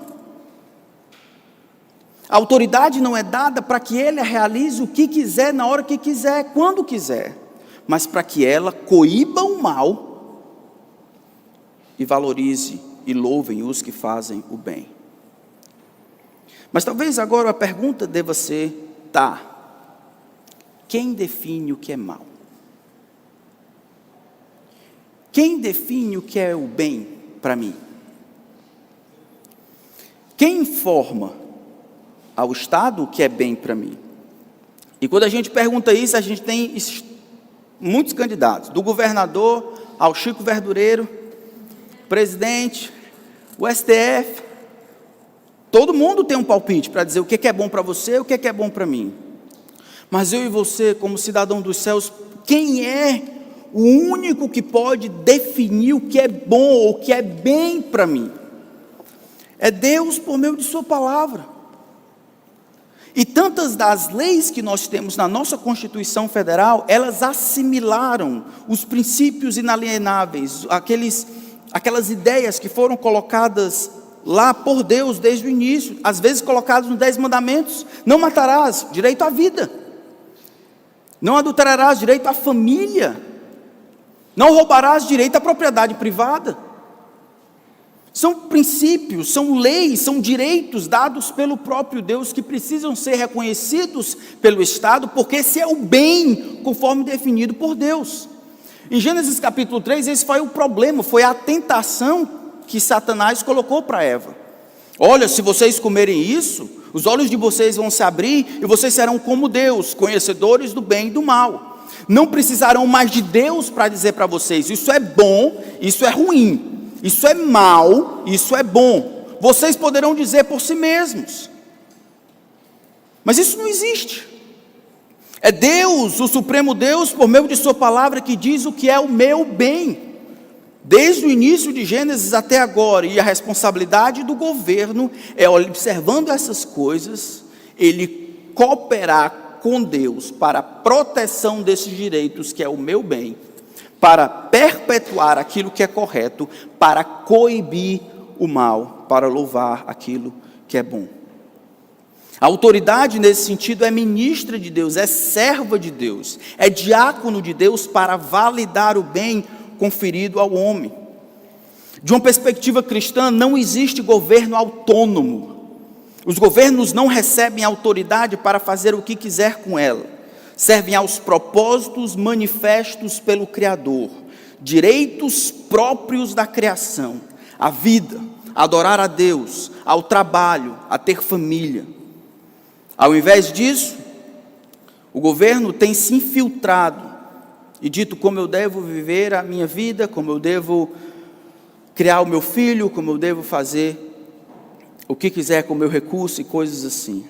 A autoridade não é dada para que ele realize o que quiser, na hora que quiser, quando quiser, mas para que ela coíba o mal e valorize e louvem os que fazem o bem. Mas talvez agora a pergunta deva ser, quem define o que é mal? Quem define o que é o bem para mim? Quem informa ao Estado o que é bem para mim? E quando a gente pergunta isso, a gente tem muitos candidatos, do governador ao Chico Verdureiro, presidente, o STF, todo mundo tem um palpite para dizer o que é bom para você, o que é bom para mim. Mas eu e você, como cidadão dos céus, quem é o único que pode definir o que é bom ou o que é bem para mim? É Deus por meio de sua palavra. E tantas das leis que nós temos na nossa Constituição Federal, elas assimilaram os princípios inalienáveis, aquelas ideias que foram colocadas lá por Deus desde o início, às vezes colocadas nos 10 mandamentos: não matarás, direito à vida; não adulterarás, direito à família; não roubarás, direito à propriedade privada. São princípios, são leis, são direitos dados pelo próprio Deus que precisam ser reconhecidos pelo Estado, porque esse é o bem conforme definido por Deus. Em Gênesis capítulo 3, esse foi o problema, foi a tentação que Satanás colocou para Eva. Olha, se vocês comerem isso, os olhos de vocês vão se abrir e vocês serão como Deus, conhecedores do bem e do mal. Não precisarão mais de Deus para dizer para vocês, isso é bom, isso é ruim. Isso é mal, isso é bom. Vocês poderão dizer por si mesmos. Mas isso não existe. É Deus, o Supremo Deus, por meio de sua palavra, que diz o que é o meu bem, desde o início de Gênesis até agora. E a responsabilidade do governo é, observando essas coisas, ele cooperar com Deus para a proteção desses direitos, que é o meu bem, para perpetuar aquilo que é correto, para coibir o mal, para louvar aquilo que é bom. A autoridade nesse sentido é ministra de Deus, é serva de Deus, é diácono de Deus para validar o bem conferido ao homem. De uma perspectiva cristã, não existe governo autônomo. Os governos não recebem autoridade para fazer o que quiser com ela. Servem aos propósitos manifestos pelo Criador, direitos próprios da criação, a vida, a adorar a Deus, ao trabalho, a ter família. Ao invés disso, o governo tem se infiltrado e dito como eu devo viver a minha vida, como eu devo criar o meu filho, como eu devo fazer o que quiser com o meu recurso e coisas assim.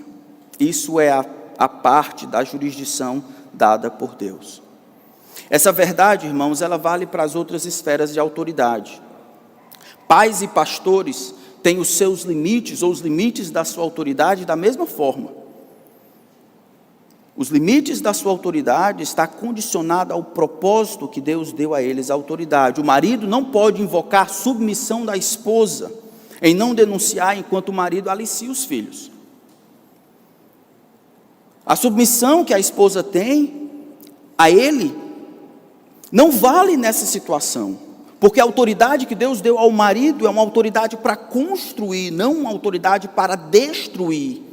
Isso é a parte da jurisdição dada por Deus. Essa verdade, irmãos, ela vale para as outras esferas de autoridade. Pais e pastores têm os seus limites, ou os limites da sua autoridade, da mesma forma. Os limites da sua autoridade está condicionado ao propósito que Deus deu a eles, a autoridade. O marido não pode invocar submissão da esposa, em não denunciar enquanto o marido alicia os filhos. A submissão que a esposa tem a ele não vale nessa situação, porque a autoridade que Deus deu ao marido é uma autoridade para construir, não uma autoridade para destruir.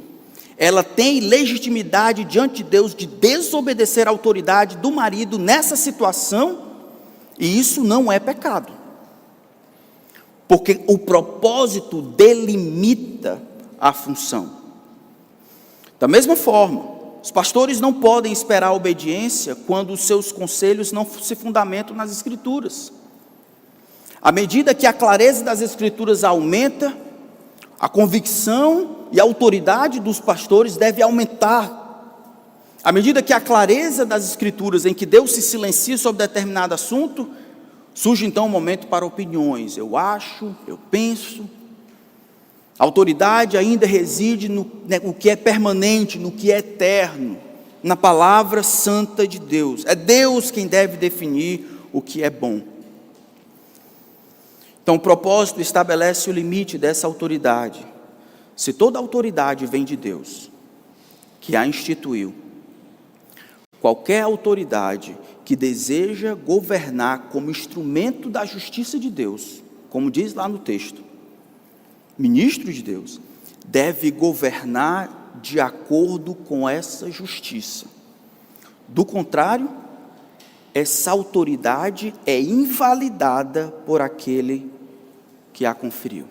Ela tem legitimidade diante de Deus de desobedecer a autoridade do marido nessa situação, e isso não é pecado, porque o propósito delimita a função. Da mesma forma, os pastores não podem esperar a obediência quando os seus conselhos não se fundamentam nas Escrituras. À medida que a clareza das Escrituras aumenta, a convicção e a autoridade dos pastores deve aumentar. À medida que a clareza das Escrituras, em que Deus se silencia sobre determinado assunto, surge então um momento para opiniões. Eu acho, eu penso. A autoridade ainda reside no que é permanente, no que é eterno, na palavra santa de Deus. É Deus quem deve definir o que é bom. Então, o propósito estabelece o limite dessa autoridade. Se toda autoridade vem de Deus, que a instituiu, qualquer autoridade que deseja governar como instrumento da justiça de Deus, como diz lá no texto, ministro de Deus, deve governar de acordo com essa justiça. Do contrário, essa autoridade é invalidada por aquele que a conferiu.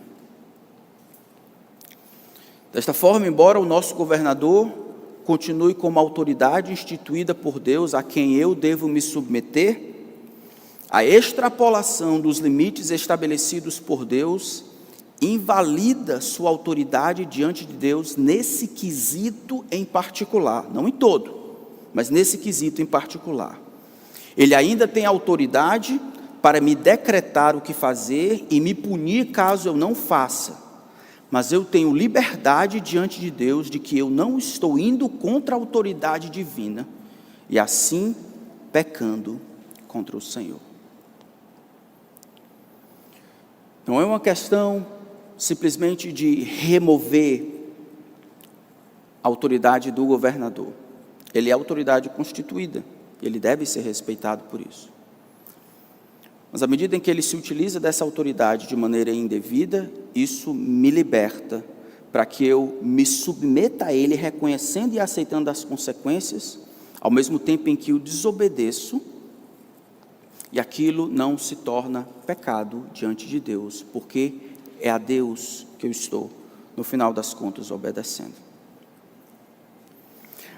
Desta forma, embora o nosso governador continue como autoridade instituída por Deus, a quem eu devo me submeter, a extrapolação dos limites estabelecidos por Deus invalida sua autoridade diante de Deus nesse quesito em particular, não em todo, mas nesse quesito em particular. Ele ainda tem autoridade para me decretar o que fazer e me punir caso eu não faça, mas eu tenho liberdade diante de Deus de que eu não estou indo contra a autoridade divina e assim pecando contra o Senhor. Não é uma questão simplesmente de remover a autoridade do governador. Ele é autoridade constituída, ele deve ser respeitado por isso. Mas à medida em que ele se utiliza dessa autoridade de maneira indevida, isso me liberta para que eu me submeta a ele, reconhecendo e aceitando as consequências, ao mesmo tempo em que o desobedeço, e aquilo não se torna pecado diante de Deus, porque é a Deus que eu estou, no final das contas, obedecendo.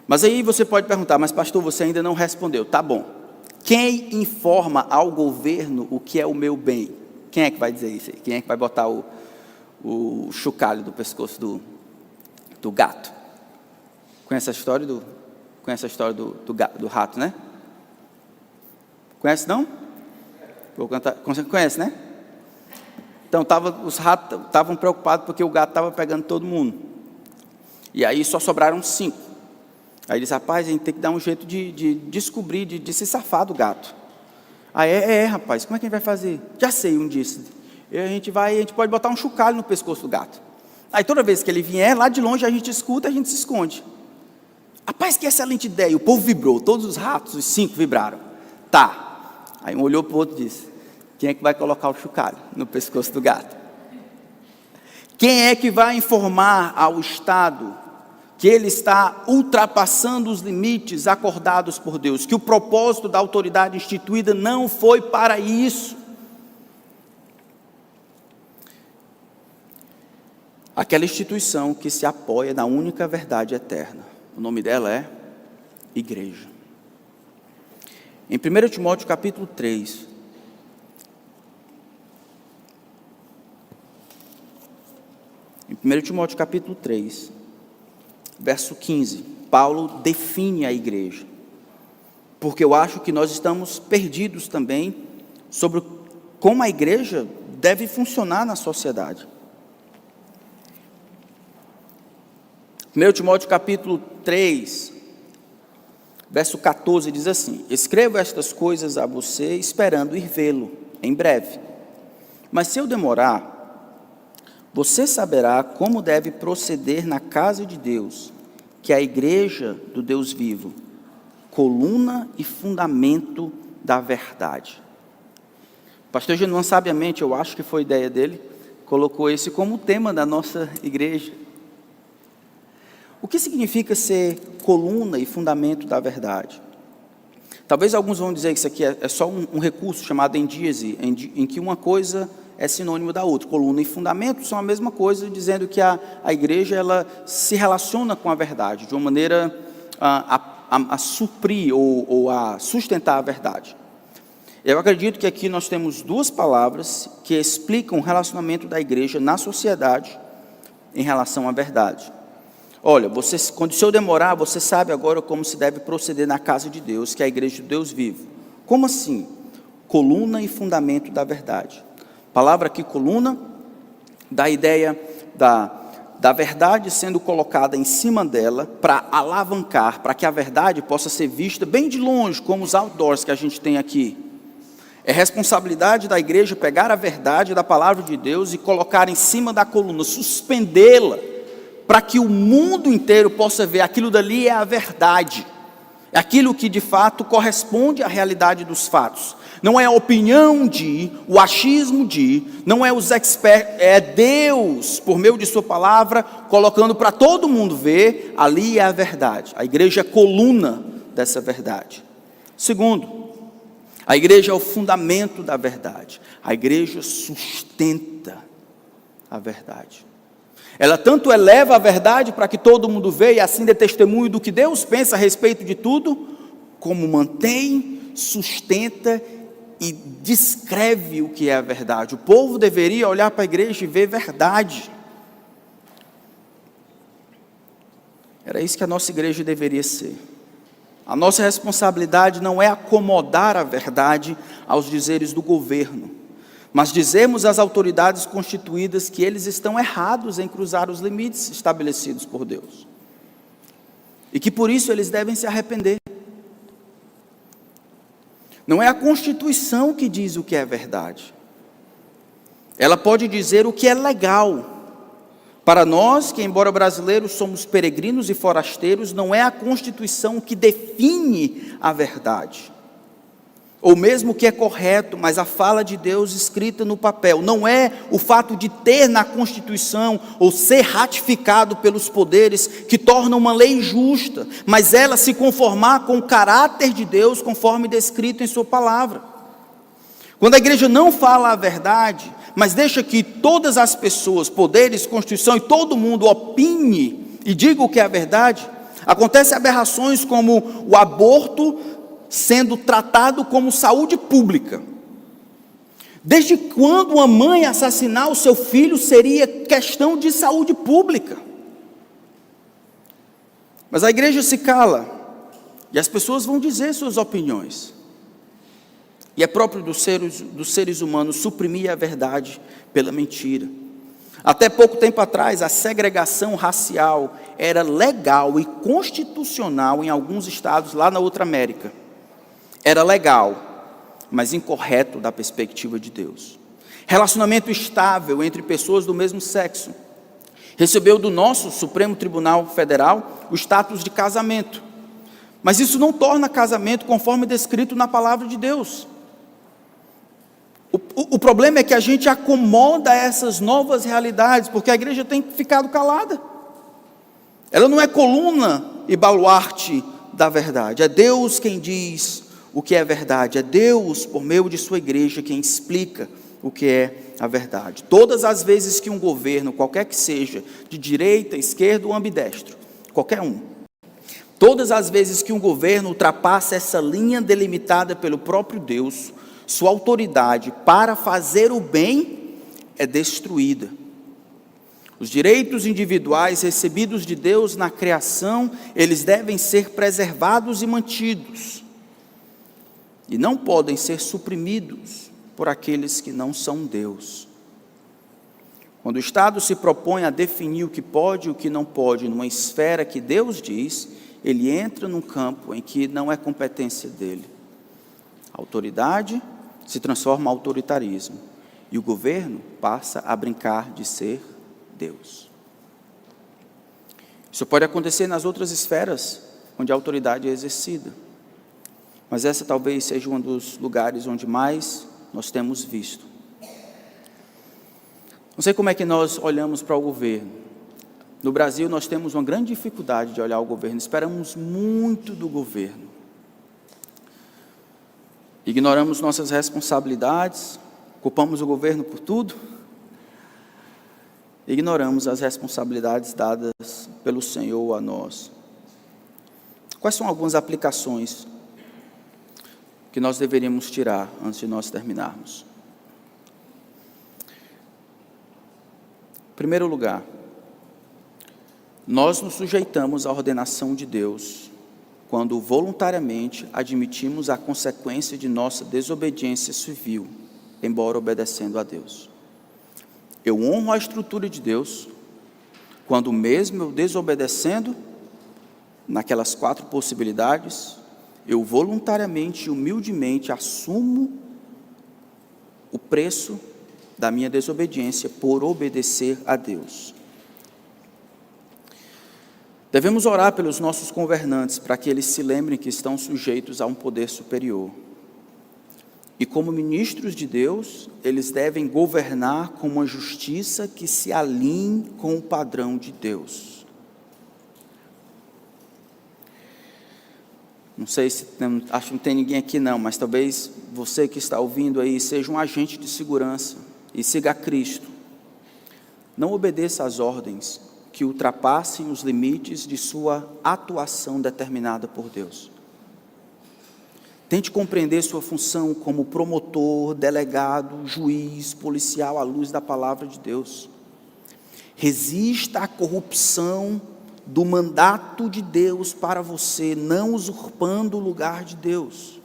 Mas aí você pode perguntar, mas pastor, você ainda não respondeu. Tá bom. Quem informa ao governo o que é o meu bem? Quem é que vai dizer isso aí? Quem é que vai botar o chocalho do pescoço do gato? Conhece a história do rato, né? Conhece, não? Vou cantar. Conhece, né? Então, os ratos estavam preocupados porque o gato estava pegando todo mundo. E aí só sobraram 5. Aí eles, rapaz, a gente tem que dar um jeito de descobrir, de se safar do gato. Aí, rapaz, como é que a gente vai fazer? Já sei, um disse. A gente pode botar um chocalho no pescoço do gato. Aí toda vez que ele vier, lá de longe a gente escuta, a gente se esconde. Rapaz, que excelente ideia. O povo vibrou, todos os ratos, os 5 vibraram. Tá. Aí um olhou para o outro e disse, quem é que vai colocar o chocalho no pescoço do gato? Quem é que vai informar ao Estado que ele está ultrapassando os limites acordados por Deus, que o propósito da autoridade instituída não foi para isso? Aquela instituição que se apoia na única verdade eterna. O nome dela é Igreja. Em 1 Timóteo capítulo 3, em 1 Timóteo capítulo 3, verso 15, Paulo define a igreja, porque eu acho que nós estamos perdidos também sobre como a igreja deve funcionar na sociedade. 1 Timóteo capítulo 3, verso 14 diz assim: escrevo estas coisas a você, esperando ir vê-lo em breve. Mas se eu demorar, você saberá como deve proceder na casa de Deus, que é a igreja do Deus vivo, coluna e fundamento da verdade. O pastor Genuan, sabiamente, eu acho que foi ideia dele, colocou esse como tema da nossa igreja. O que significa ser coluna e fundamento da verdade? Talvez alguns vão dizer que isso aqui é só um recurso chamado endíase, em que uma coisa é sinônimo da outra. Coluna e fundamento são a mesma coisa, dizendo que a igreja ela se relaciona com a verdade, de uma maneira a suprir ou a sustentar a verdade. Eu acredito que aqui nós temos 2 palavras que explicam o relacionamento da igreja na sociedade em relação à verdade. Olha, quando o senhor demorar, você sabe agora como se deve proceder na casa de Deus, que é a igreja do Deus vivo. Como assim? Coluna e fundamento da verdade. A palavra aqui, coluna, dá a ideia da verdade sendo colocada em cima dela para alavancar, para que a verdade possa ser vista bem de longe, como os outdoors que a gente tem aqui. É responsabilidade da igreja pegar a verdade da palavra de Deus e colocar em cima da coluna, suspendê-la, para que o mundo inteiro possa ver aquilo dali é a verdade, é aquilo que de fato corresponde à realidade dos fatos. Não é a opinião o achismo não é os experts, é Deus, por meio de sua palavra, colocando para todo mundo ver, ali é a verdade. A igreja é coluna dessa verdade. Segundo, a igreja é o fundamento da verdade. A igreja sustenta a verdade. Ela tanto eleva a verdade para que todo mundo veja e assim dê testemunho do que Deus pensa a respeito de tudo, como mantém, sustenta e descreve o que é a verdade. O povo deveria olhar para a igreja e ver verdade. Era isso que a nossa igreja deveria ser. A nossa responsabilidade não é acomodar a verdade aos dizeres do governo, mas dizemos às autoridades constituídas que eles estão errados em cruzar os limites estabelecidos por Deus, e que por isso eles devem se arrepender. Não é a Constituição que diz o que é verdade, ela pode dizer o que é legal. Para nós, que embora brasileiros somos peregrinos e forasteiros, não é a Constituição que define a verdade, ou mesmo o que é correto, mas a fala de Deus escrita no papel. Não é o fato de ter na Constituição, ou ser ratificado pelos poderes, que torna uma lei justa, mas ela se conformar com o caráter de Deus, conforme descrito em sua palavra. Quando a igreja não fala a verdade, mas deixa que todas as pessoas, poderes, Constituição e todo mundo opine e diga o que é a verdade, acontecem aberrações como o aborto sendo tratado como saúde pública. Desde quando uma mãe assassinar o seu filho seria questão de saúde pública? Mas a igreja se cala, e as pessoas vão dizer suas opiniões. E é próprio dos seres humanos suprimir a verdade pela mentira. Até pouco tempo atrás, a segregação racial era legal e constitucional em alguns estados lá na outra América. Era legal, mas incorreto da perspectiva de Deus. Relacionamento estável entre pessoas do mesmo sexo recebeu do nosso Supremo Tribunal Federal o status de casamento. Mas isso não torna casamento conforme descrito na palavra de Deus. O problema é que a gente acomoda essas novas realidades, porque a igreja tem ficado calada. Ela não é coluna e baluarte da verdade. É Deus quem diz o que é verdade. É Deus, por meio de sua igreja, quem explica o que é a verdade. Todas as vezes que um governo, qualquer que seja, de direita, esquerda ou ambidestro, qualquer um, todas as vezes que um governo ultrapassa essa linha delimitada pelo próprio Deus, sua autoridade para fazer o bem é destruída. Os direitos individuais recebidos de Deus na criação, eles devem ser preservados e mantidos, e não podem ser suprimidos por aqueles que não são Deus. Quando o Estado se propõe a definir o que pode e o que não pode numa esfera que Deus diz, ele entra num campo em que não é competência dele. A autoridade se transforma em autoritarismo, e o governo passa a brincar de ser Deus. Isso pode acontecer nas outras esferas onde a autoridade é exercida, mas essa talvez seja um dos lugares onde mais nós temos visto. Não sei como é que nós olhamos para o governo. No Brasil nós temos uma grande dificuldade de olhar o governo, esperamos muito do governo. Ignoramos nossas responsabilidades, culpamos o governo por tudo, ignoramos as responsabilidades dadas pelo Senhor a nós. Quais são algumas aplicações que nós deveríamos tirar antes de nós terminarmos? Em primeiro lugar, nós nos sujeitamos à ordenação de Deus quando voluntariamente admitimos a consequência de nossa desobediência civil, embora obedecendo a Deus. Eu honro a estrutura de Deus quando mesmo eu desobedecendo, naquelas 4 possibilidades, eu voluntariamente e humildemente assumo o preço da minha desobediência por obedecer a Deus. Devemos orar pelos nossos governantes para que eles se lembrem que estão sujeitos a um poder superior. E como ministros de Deus, eles devem governar com uma justiça que se alinhe com o padrão de Deus. Não sei se acho que não tem ninguém aqui não, mas talvez você que está ouvindo aí seja um agente de segurança e siga a Cristo. Não obedeça às ordens que ultrapassem os limites de sua atuação determinada por Deus. Tente compreender sua função como promotor, delegado, juiz, policial à luz da palavra de Deus. Resista à corrupção do mandato de Deus para você, não usurpando o lugar de Deus.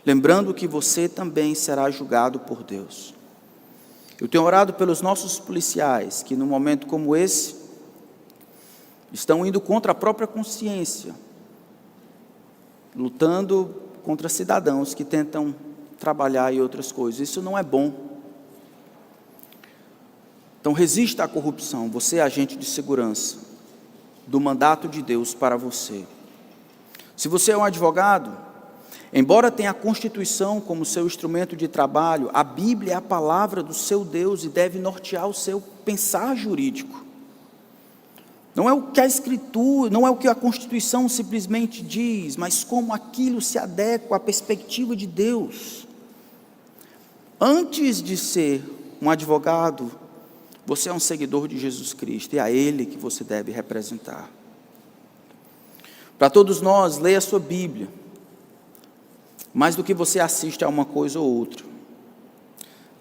Lembrando que você também será julgado por Deus. Eu tenho orado pelos nossos policiais, que num momento como esse, estão indo contra a própria consciência, lutando contra cidadãos que tentam trabalhar e outras coisas. Isso não é bom. Então resista à corrupção, você é agente de segurança do mandato de Deus para você. Se você é um advogado, embora tenha a Constituição como seu instrumento de trabalho, a Bíblia é a palavra do seu Deus e deve nortear o seu pensar jurídico. Não é o que a Escritura, não é o que a Constituição simplesmente diz, mas como aquilo se adequa à perspectiva de Deus. Antes de ser um advogado, você é um seguidor de Jesus Cristo, e é a Ele que você deve representar. Para todos nós, leia a sua Bíblia, mais do que você assiste a uma coisa ou outra.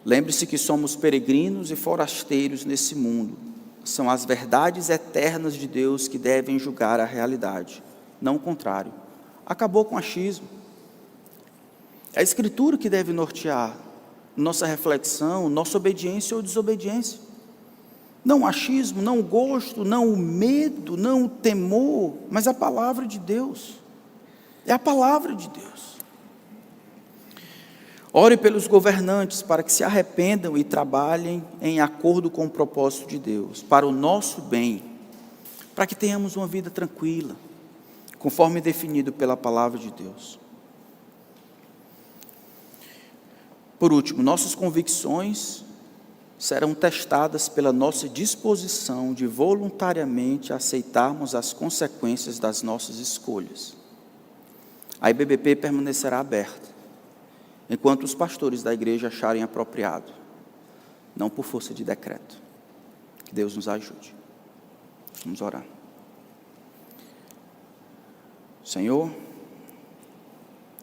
Lembre-se que somos peregrinos e forasteiros nesse mundo, são as verdades eternas de Deus que devem julgar a realidade, não o contrário. Acabou com o achismo. É a Escritura que deve nortear nossa reflexão, nossa obediência ou desobediência. Não o achismo, não o gosto, não o medo, não o temor, mas a palavra de Deus. É a palavra de Deus. Ore pelos governantes para que se arrependam e trabalhem em acordo com o propósito de Deus, para o nosso bem, para que tenhamos uma vida tranquila, conforme definido pela palavra de Deus. Por último, nossas convicções serão testadas pela nossa disposição de voluntariamente aceitarmos as consequências das nossas escolhas. A IBBP permanecerá aberta, enquanto os pastores da igreja acharem apropriado, não por força de decreto. Que Deus nos ajude. Vamos orar. Senhor,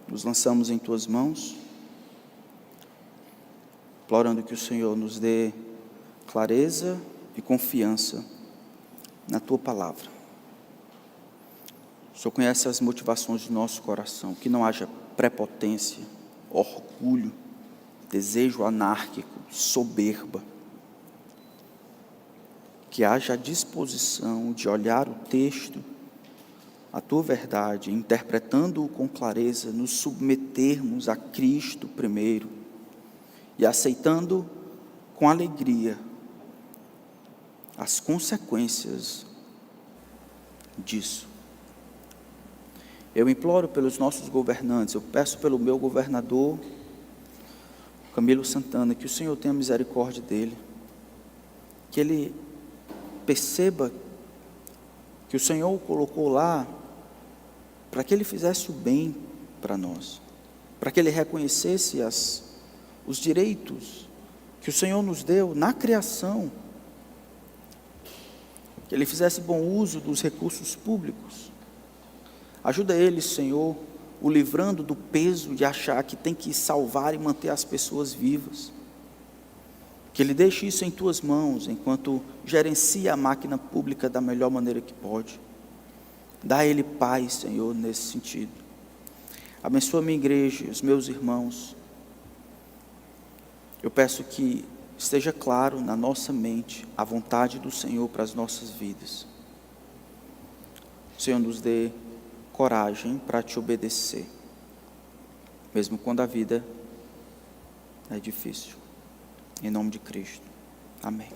nos lançamos em Tuas mãos, implorando que o Senhor nos dê clareza e confiança na Tua palavra. O Senhor conhece as motivações do nosso coração, que não haja prepotência, orgulho, desejo anárquico, soberba. Que haja a disposição de olhar o texto, a Tua verdade, interpretando-o com clareza, nos submetermos a Cristo primeiro e aceitando com alegria as consequências disso. Eu imploro pelos nossos governantes, eu peço pelo meu governador, Camilo Santana, que o Senhor tenha misericórdia dele, que ele perceba que o Senhor o colocou lá para que ele fizesse o bem para nós, para que ele reconhecesse os direitos que o Senhor nos deu na criação, que ele fizesse bom uso dos recursos públicos. Ajuda ele, Senhor, o livrando do peso de achar que tem que salvar e manter as pessoas vivas. Que ele deixe isso em Tuas mãos, enquanto gerencia a máquina pública da melhor maneira que pode. Dá a ele paz, Senhor, nesse sentido. Abençoa a minha igreja, os meus irmãos. Eu peço que esteja claro na nossa mente a vontade do Senhor para as nossas vidas. O Senhor nos dê coragem para Te obedecer, mesmo quando a vida é difícil. Em nome de Cristo. Amém.